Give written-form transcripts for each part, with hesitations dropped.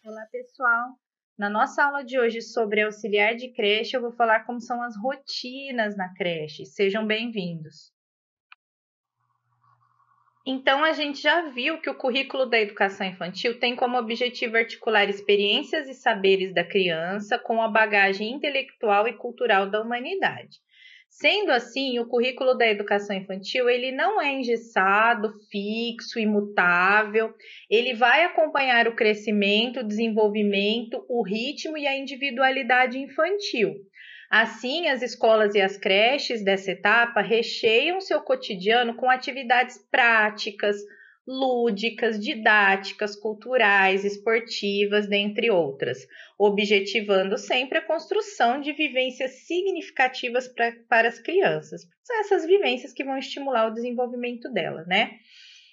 Olá, pessoal! Na nossa aula de hoje sobre auxiliar de creche, eu vou falar como são as rotinas na creche. Sejam bem-vindos! Então, a gente já viu que o currículo da educação infantil tem como objetivo articular experiências e saberes da criança com a bagagem intelectual e cultural da humanidade. Sendo assim, o currículo da educação infantil, ele não é engessado, fixo, imutável, ele vai acompanhar o crescimento, o desenvolvimento, o ritmo e a individualidade infantil. Assim, as escolas e as creches dessa etapa recheiam seu cotidiano com atividades práticas, lúdicas, didáticas, culturais, esportivas, dentre outras, objetivando sempre a construção de vivências significativas para as crianças. São essas vivências que vão estimular o desenvolvimento dela, né?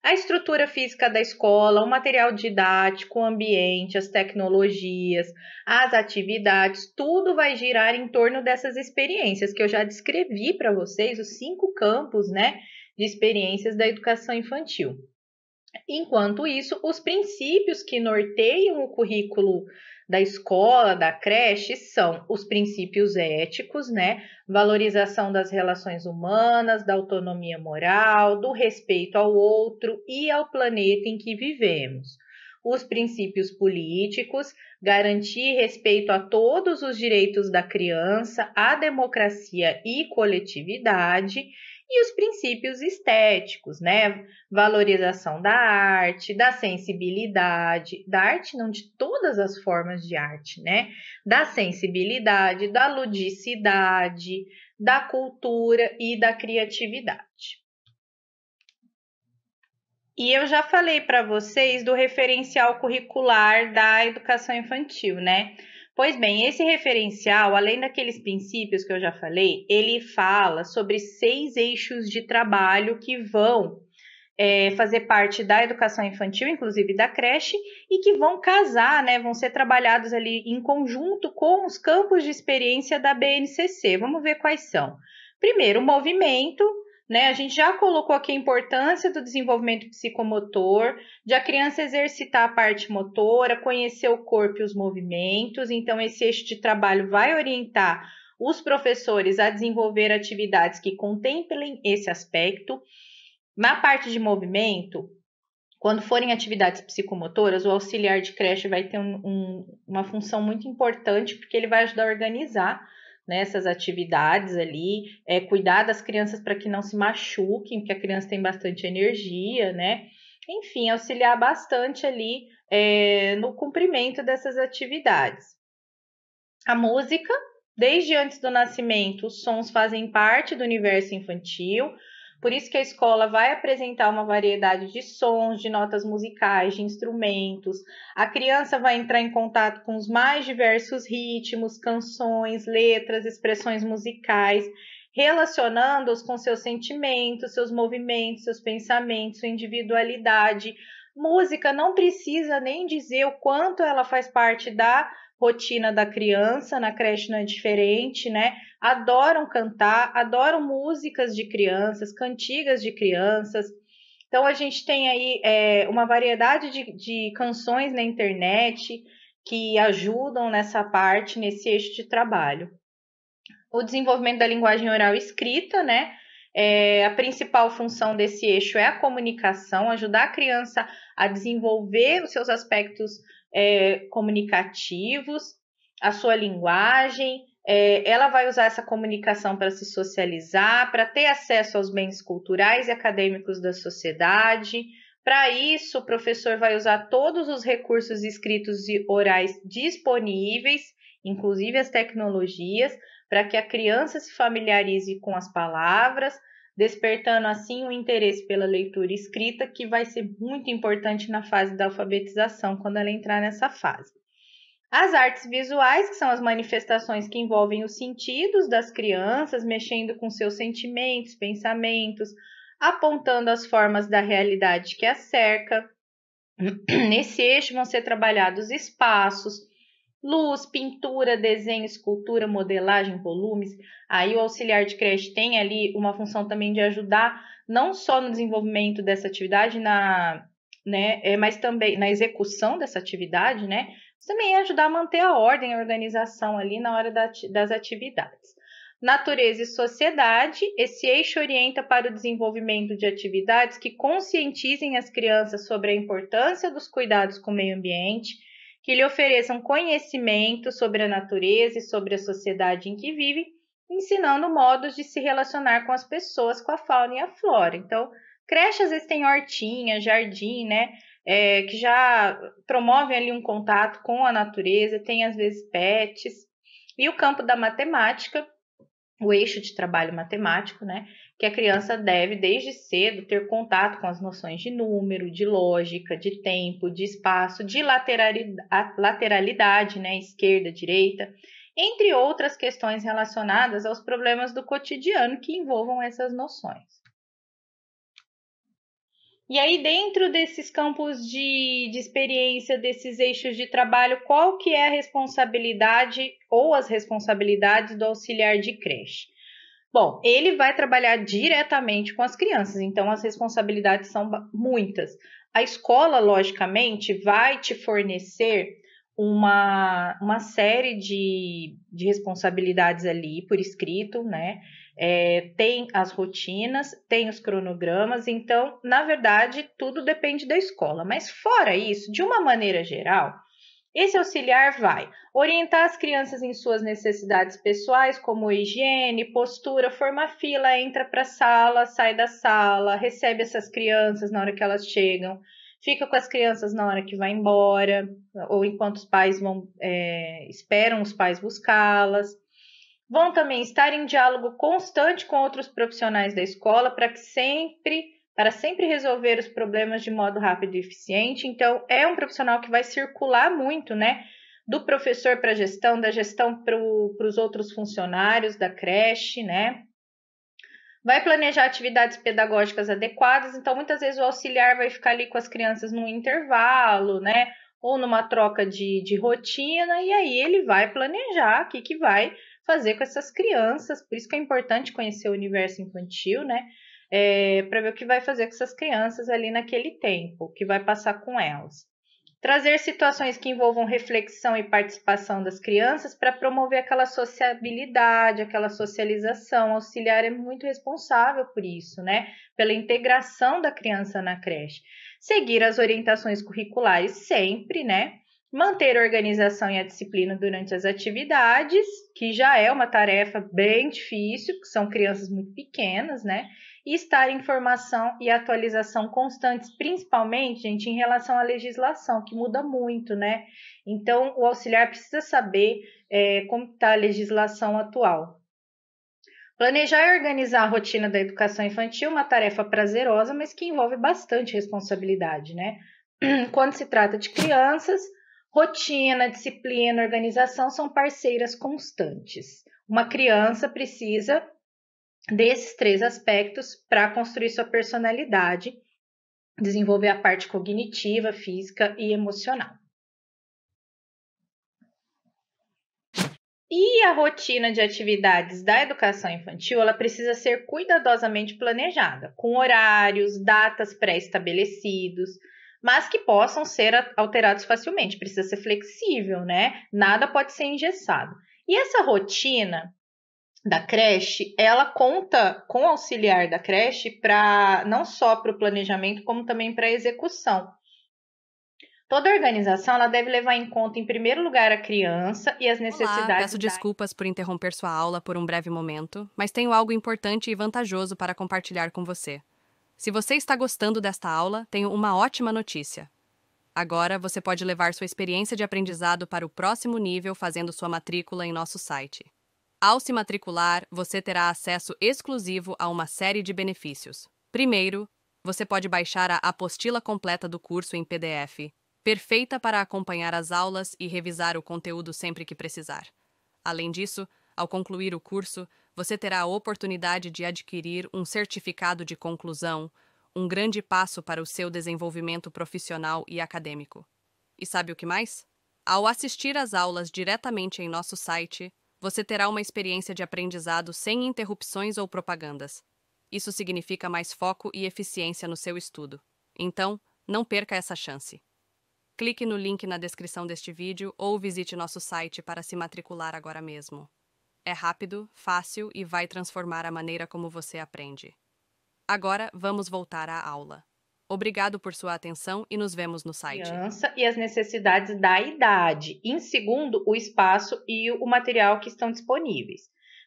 A estrutura física da escola, o material didático, o ambiente, as tecnologias, as atividades, tudo vai girar em torno dessas experiências que eu já descrevi para vocês, os 5 campos, né, de experiências da educação infantil. Enquanto isso, os princípios que norteiam o currículo da escola, da creche, são os princípios éticos, né? Valorização das relações humanas, da autonomia moral, do respeito ao outro e ao planeta em que vivemos. Os princípios políticos, garantir respeito a todos os direitos da criança, a democracia e coletividade, e os princípios estéticos, né? Valorização da sensibilidade, da arte não, de todas as formas de arte, né? Da sensibilidade, da ludicidade, da cultura e da criatividade. E eu já falei para vocês do referencial curricular da educação infantil, né? Pois bem, esse referencial, além daqueles princípios que eu já falei, ele fala sobre 6 eixos de trabalho que vão fazer parte da educação infantil, inclusive da creche, e que vão casar, né? Vão ser trabalhados ali em conjunto com os campos de experiência da BNCC. Vamos ver quais são. Primeiro, o movimento, né? A gente já colocou aqui a importância do desenvolvimento psicomotor, de a criança exercitar a parte motora, conhecer o corpo e os movimentos. Então, esse eixo de trabalho vai orientar os professores a desenvolver atividades que contemplem esse aspecto. Na parte de movimento, quando forem atividades psicomotoras, o auxiliar de creche vai ter uma função muito importante, porque ele vai ajudar a organizar, né, essas atividades ali, cuidar das crianças para que não se machuquem, porque a criança tem bastante energia, né? Enfim, auxiliar bastante ali no cumprimento dessas atividades. A música, desde antes do nascimento, os sons fazem parte do universo infantil. Por isso que a escola vai apresentar uma variedade de sons, de notas musicais, de instrumentos. A criança vai entrar em contato com os mais diversos ritmos, canções, letras, expressões musicais, relacionando-os com seus sentimentos, seus movimentos, seus pensamentos, sua individualidade. Música não precisa nem dizer o quanto ela faz parte da rotina da criança, na creche não é diferente, né? Adoram cantar, adoram músicas de crianças, cantigas de crianças. Então, a gente tem aí uma variedade de canções na internet que ajudam nessa parte, nesse eixo de trabalho. O desenvolvimento da linguagem oral e escrita, né? A principal função desse eixo é a comunicação, ajudar a criança a desenvolver os seus aspectos comunicativos, a sua linguagem. Ela vai usar essa comunicação para se socializar, para ter acesso aos bens culturais e acadêmicos da sociedade. Para isso, o professor vai usar todos os recursos escritos e orais disponíveis, inclusive as tecnologias, para que a criança se familiarize com as palavras, despertando assim o interesse pela leitura e escrita, que vai ser muito importante na fase da alfabetização, quando ela entrar nessa fase. As artes visuais, que são as manifestações que envolvem os sentidos das crianças, mexendo com seus sentimentos, pensamentos, apontando as formas da realidade que a cerca. Nesse eixo vão ser trabalhados espaços, luz, pintura, desenho, escultura, modelagem, volumes. Aí o auxiliar de creche tem ali uma função também de ajudar não só no desenvolvimento dessa atividade, né? Mas também na execução dessa atividade, né? Mas também ajudar a manter a ordem, a organização ali na hora das atividades. Natureza e sociedade, esse eixo orienta para o desenvolvimento de atividades que conscientizem as crianças sobre a importância dos cuidados com o meio ambiente, que lhe ofereçam conhecimento sobre a natureza e sobre a sociedade em que vivem, ensinando modos de se relacionar com as pessoas, com a fauna e a flora. Então, creche às vezes tem hortinha, jardim, né? Que já promovem ali um contato com a natureza, tem às vezes pets. E o campo da matemática, o eixo de trabalho matemático, né? Que a criança deve, desde cedo, ter contato com as noções de número, de lógica, de tempo, de espaço, de lateralidade, né? Esquerda, direita, entre outras questões relacionadas aos problemas do cotidiano que envolvam essas noções. E aí, dentro desses campos de experiência, desses eixos de trabalho, qual que é a responsabilidade ou as responsabilidades do auxiliar de creche? Bom, ele vai trabalhar diretamente com as crianças, então as responsabilidades são muitas. A escola, logicamente, vai te fornecer uma série de responsabilidades ali por escrito, né? Tem as rotinas, tem os cronogramas, então, na verdade, tudo depende da escola. Mas fora isso, de uma maneira geral, esse auxiliar vai orientar as crianças em suas necessidades pessoais, como higiene, postura, forma fila, entra para a sala, sai da sala, recebe essas crianças na hora que elas chegam, fica com as crianças na hora que vai embora, ou enquanto os pais esperam os pais buscá-las. Vão também estar em diálogo constante com outros profissionais da escola para sempre resolver os problemas de modo rápido e eficiente. Então, é um profissional que vai circular muito, né? Do professor para a gestão, da gestão para os outros funcionários da creche, né? Vai planejar atividades pedagógicas adequadas. Então, muitas vezes o auxiliar vai ficar ali com as crianças num intervalo, né? Ou numa troca de rotina, e aí ele vai planejar o que vai fazer com essas crianças. Por isso que é importante conhecer o universo infantil, né? Para ver o que vai fazer com essas crianças ali naquele tempo, o que vai passar com elas. Trazer situações que envolvam reflexão e participação das crianças para promover aquela sociabilidade, aquela socialização. O auxiliar é muito responsável por isso, né? Pela integração da criança na creche. Seguir as orientações curriculares sempre, né? Manter a organização e a disciplina durante as atividades, que já é uma tarefa bem difícil, porque são crianças muito pequenas, né? E estar em formação e atualização constantes, principalmente, gente, em relação à legislação, que muda muito, né? Então, o auxiliar precisa saber como está a legislação atual. Planejar e organizar a rotina da educação infantil é uma tarefa prazerosa, mas que envolve bastante responsabilidade, né? Quando se trata de crianças, rotina, disciplina, organização são parceiras constantes. Uma criança precisa desses 3 aspectos para construir sua personalidade, desenvolver a parte cognitiva, física e emocional. E a rotina de atividades da educação infantil, ela precisa ser cuidadosamente planejada, com horários, datas pré-estabelecidos, mas que possam ser alterados facilmente. Precisa ser flexível, né? Nada pode ser engessado. E essa rotina da creche, ela conta com o auxiliar da creche não só para o planejamento, como também para a execução. Toda organização ela deve levar em conta, em primeiro lugar, a criança e as necessidades. Olá, peço desculpas por interromper sua aula por um breve momento, mas tenho algo importante e vantajoso para compartilhar com você. Se você está gostando desta aula, tenho uma ótima notícia. Agora você pode levar sua experiência de aprendizado para o próximo nível fazendo sua matrícula em nosso site. Ao se matricular, você terá acesso exclusivo a uma série de benefícios. Primeiro, você pode baixar a apostila completa do curso em PDF, perfeita para acompanhar as aulas e revisar o conteúdo sempre que precisar. Além disso, ao concluir o curso, você terá a oportunidade de adquirir um certificado de conclusão, um grande passo para o seu desenvolvimento profissional e acadêmico. E sabe o que mais? Ao assistir às aulas diretamente em nosso site, você terá uma experiência de aprendizado sem interrupções ou propagandas. Isso significa mais foco e eficiência no seu estudo. Então, Não perca essa chance. Clique no link na descrição deste vídeo ou visite nosso site para se matricular agora mesmo. É rápido, fácil e vai transformar a maneira como você aprende. Agora, vamos voltar à aula. Obrigado por sua atenção e nos vemos no site. Criança e as necessidades da idade. Em segundo, o espaço e o material que estão disponíveis.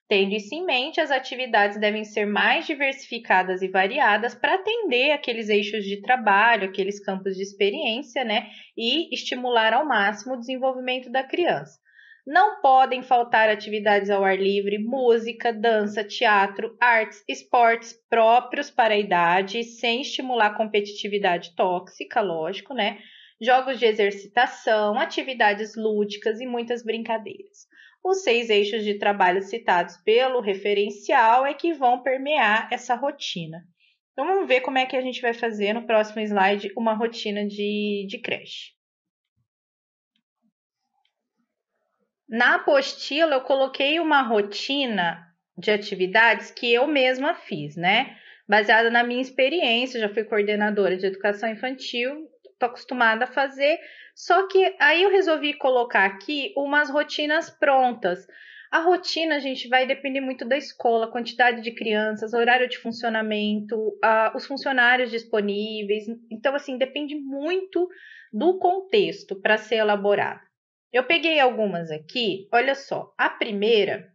Tendo isso em mente, as atividades devem ser mais diversificadas e variadas para atender aqueles eixos de trabalho, aqueles campos de experiência, né? E estimular ao máximo o desenvolvimento da criança. Não podem faltar atividades ao ar livre, música, dança, teatro, artes, esportes próprios para a idade, sem estimular competitividade tóxica, lógico, né? Jogos de exercitação, atividades lúdicas e muitas brincadeiras. Os 6 eixos de trabalho citados pelo referencial é que vão permear essa rotina. Então, vamos ver como é que a gente vai fazer no próximo slide uma rotina de creche. Na apostila, eu coloquei uma rotina de atividades que eu mesma fiz, né? Baseada na minha experiência, já fui coordenadora de educação infantil, estou acostumada a fazer, só que aí eu resolvi colocar aqui umas rotinas prontas. A rotina, gente, vai depender muito da escola, quantidade de crianças, horário de funcionamento, os funcionários disponíveis. Então, assim, depende muito do contexto para ser elaborado. Eu peguei algumas aqui, olha só. A primeira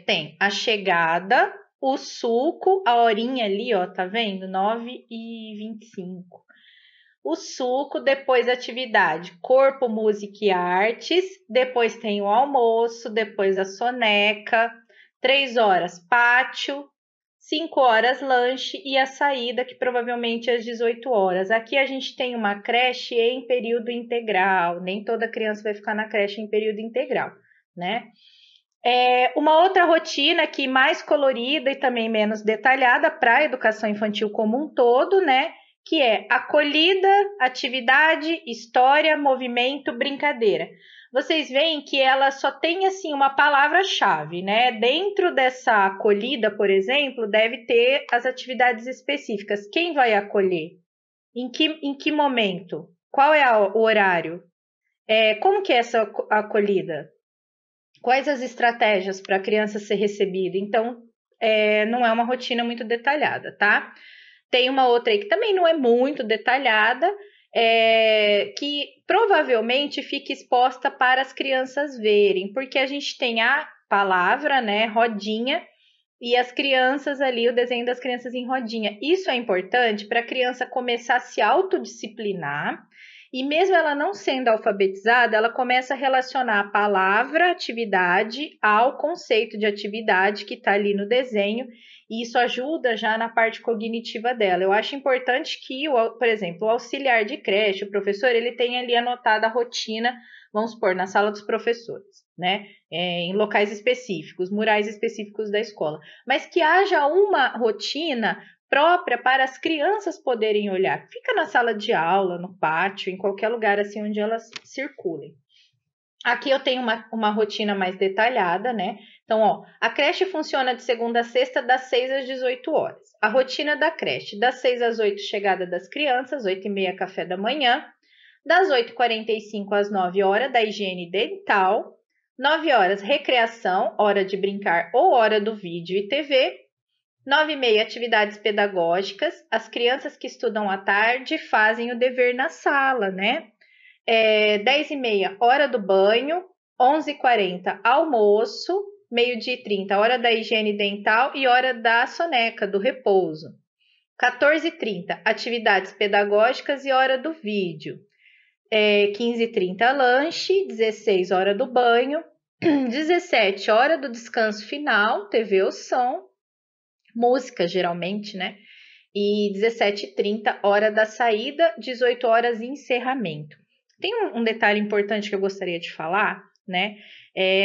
tem a chegada, o suco, a horinha ali, ó, tá vendo? 9h25. O suco, depois atividade corpo, música e artes, depois tem o almoço, depois a soneca, 3 horas pátio, 5 horas lanche e a saída, que provavelmente é às 18 horas. Aqui a gente tem uma creche em período integral, nem toda criança vai ficar na creche em período integral, né? Uma outra rotina aqui mais colorida e também menos detalhada para a educação infantil como um todo, né? Que é acolhida, atividade, história, movimento, brincadeira. Vocês veem que ela só tem assim uma palavra-chave, né? Dentro dessa acolhida, por exemplo, deve ter as atividades específicas. Quem vai acolher? Em que momento? Qual é o horário? Como que é essa acolhida? Quais as estratégias para a criança ser recebida? Então, não é uma rotina muito detalhada, tá? Tem uma outra aí que também não é muito detalhada, que provavelmente fica exposta para as crianças verem, porque a gente tem a palavra, né, rodinha, e as crianças ali, o desenho das crianças em rodinha. Isso é importante para a criança começar a se autodisciplinar, e mesmo ela não sendo alfabetizada, ela começa a relacionar a palavra atividade ao conceito de atividade que está ali no desenho, e isso ajuda já na parte cognitiva dela. Eu acho importante que, por exemplo, o auxiliar de creche, o professor, ele tenha ali anotada a rotina, vamos supor, na sala dos professores, né? Em locais específicos, murais específicos da escola. Mas que haja uma rotina própria para as crianças poderem olhar. Fica na sala de aula, no pátio, em qualquer lugar assim onde elas circulem. Aqui eu tenho uma rotina mais detalhada, né? Então, ó, a creche funciona de segunda a sexta, das 6 às 18 horas. A rotina da creche, das 6 às 8, chegada das crianças, 8h30, café da manhã. Das 8h45 às 9 horas, da higiene dental. 9 horas, recreação, hora de brincar ou hora do vídeo e TV. 9h30, atividades pedagógicas. As crianças que estudam à tarde fazem o dever na sala, né? 10h30, hora do banho. 11h40, almoço. 12h30, hora da higiene dental e hora da soneca, do repouso. 14h30, atividades pedagógicas e hora do vídeo. 15h30, lanche. 16, hora do banho. 17, hora do descanso final, TV ou som. Música, geralmente, né? E 17h30, hora da saída. 18 horas, encerramento. Tem um detalhe importante que eu gostaria de falar, né?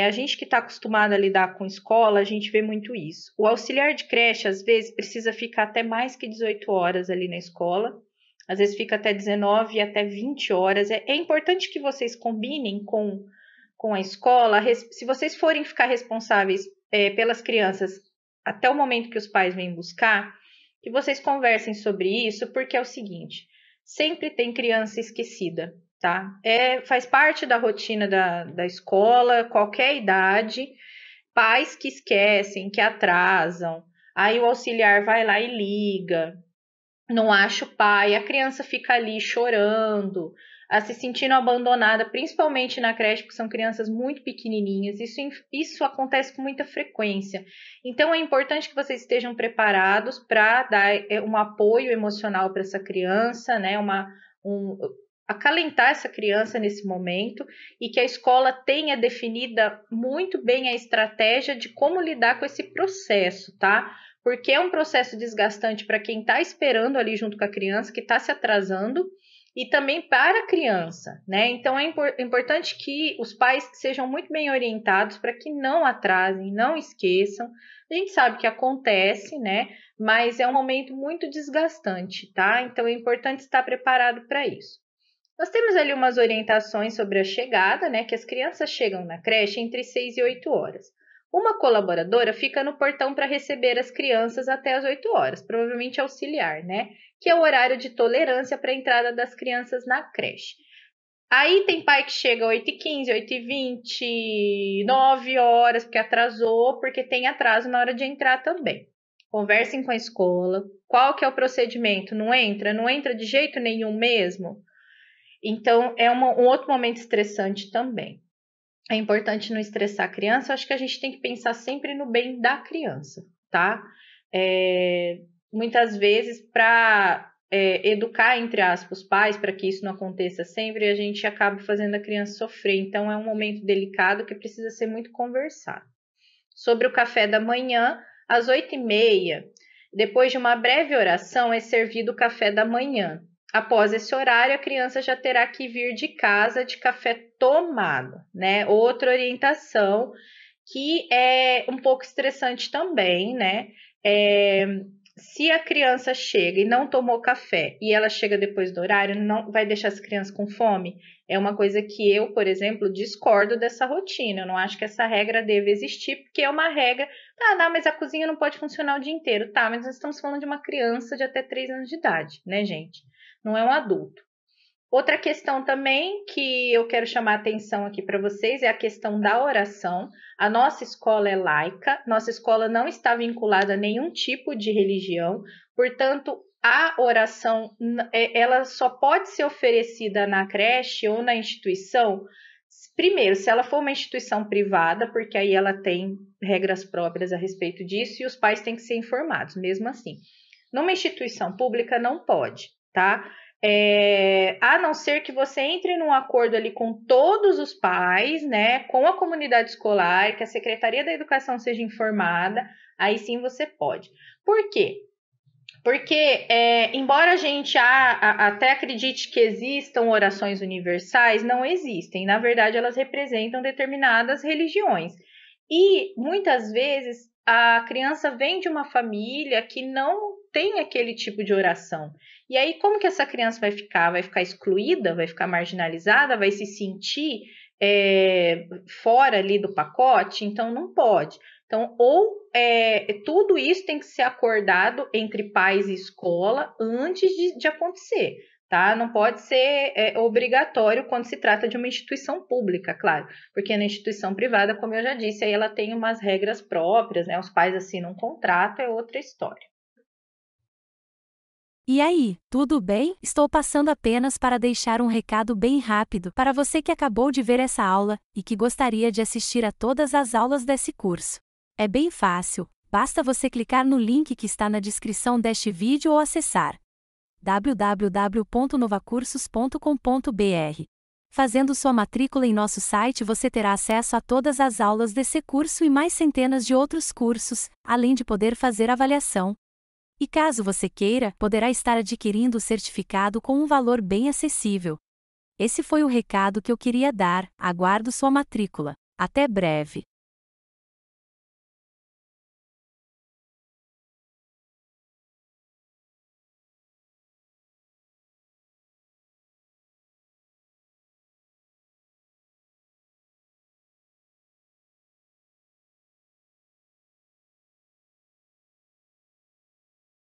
A gente que está acostumado a lidar com escola, a gente vê muito isso. O auxiliar de creche, às vezes, precisa ficar até mais que 18 horas ali na escola. Às vezes fica até 19 e até 20 horas. É importante que vocês combinem com a escola. Se vocês forem ficar responsáveis pelas crianças até o momento que os pais vêm buscar, que vocês conversem sobre isso, porque é o seguinte: sempre tem criança esquecida, tá? Faz parte da rotina da escola, qualquer idade, pais que esquecem, que atrasam, aí o auxiliar vai lá e liga, não acha o pai, a criança fica ali chorando, se sentindo abandonada, principalmente na creche, porque são crianças muito pequenininhas. Isso acontece com muita frequência. Então, é importante que vocês estejam preparados para dar um apoio emocional para essa criança, né? Acalentar essa criança nesse momento e que a escola tenha definida muito bem a estratégia de como lidar com esse processo, tá? Porque é um processo desgastante para quem está esperando ali junto com a criança, que está se atrasando, e também para a criança, né? Então é importante que os pais sejam muito bem orientados para que não atrasem, não esqueçam. A gente sabe que acontece, né? Mas é um momento muito desgastante, tá? Então é importante estar preparado para isso. Nós temos ali umas orientações sobre a chegada, né? Que as crianças chegam na creche entre 6 e 8 horas. Uma colaboradora fica no portão para receber as crianças até as 8 horas, provavelmente auxiliar, né? Que é o horário de tolerância para a entrada das crianças na creche. Aí tem pai que chega 8h15, 8h20, 9 horas, porque atrasou, porque tem atraso na hora de entrar também. Conversem com a escola. Qual que é o procedimento? Não entra? Não entra de jeito nenhum mesmo? Então, é um outro momento estressante também. É importante não estressar a criança. Eu acho que a gente tem que pensar sempre no bem da criança, tá? Muitas vezes, para educar, entre aspas, os pais, para que isso não aconteça sempre, a gente acaba fazendo a criança sofrer. Então, é um momento delicado que precisa ser muito conversado. Sobre o café da manhã, às 8h30, depois de uma breve oração, é servido o café da manhã. Após esse horário, a criança já terá que vir de casa de café tomado, né? Outra orientação que é um pouco estressante também, né? Se a criança chega e não tomou café e ela chega depois do horário, não vai deixar as crianças com fome? É uma coisa que eu, por exemplo, discordo dessa rotina. Eu não acho que essa regra deve existir, porque é uma regra. Não, mas a cozinha não pode funcionar o dia inteiro. Tá, mas nós estamos falando de uma criança de até 3 anos de idade, né, gente? Não é um adulto. Outra questão também que eu quero chamar a atenção aqui para vocês é a questão da oração. A nossa escola é laica, nossa escola não está vinculada a nenhum tipo de religião, portanto, a oração ela só pode ser oferecida na creche ou na instituição, primeiro, se ela for uma instituição privada, porque aí ela tem regras próprias a respeito disso e os pais têm que ser informados, mesmo assim. Numa instituição pública não pode, tá? A não ser que você entre num acordo ali com todos os pais, né, com a comunidade escolar, que a Secretaria da Educação seja informada, aí sim você pode. Por quê? Porque, embora a gente até acredite que existam orações universais, não existem. Na verdade, elas representam determinadas religiões. E, muitas vezes, a criança vem de uma família que não tem aquele tipo de oração. E aí, como que essa criança vai ficar? Vai ficar excluída? Vai ficar marginalizada? Vai se sentir fora ali do pacote? Então, não pode. Então, tudo isso tem que ser acordado entre pais e escola antes de acontecer, tá? Não pode ser obrigatório quando se trata de uma instituição pública, claro, porque na instituição privada, como eu já disse, aí ela tem umas regras próprias, né? Os pais assinam um contrato, é outra história. E aí, tudo bem? Estou passando apenas para deixar um recado bem rápido para você que acabou de ver essa aula e que gostaria de assistir a todas as aulas desse curso. É bem fácil, basta você clicar no link que está na descrição deste vídeo ou acessar www.novacursos.com.br. Fazendo sua matrícula em nosso site, você terá acesso a todas as aulas desse curso e mais centenas de outros cursos, além de poder fazer avaliação. E caso você queira, poderá estar adquirindo o certificado com um valor bem acessível. Esse foi o recado que eu queria dar, aguardo sua matrícula. Até breve!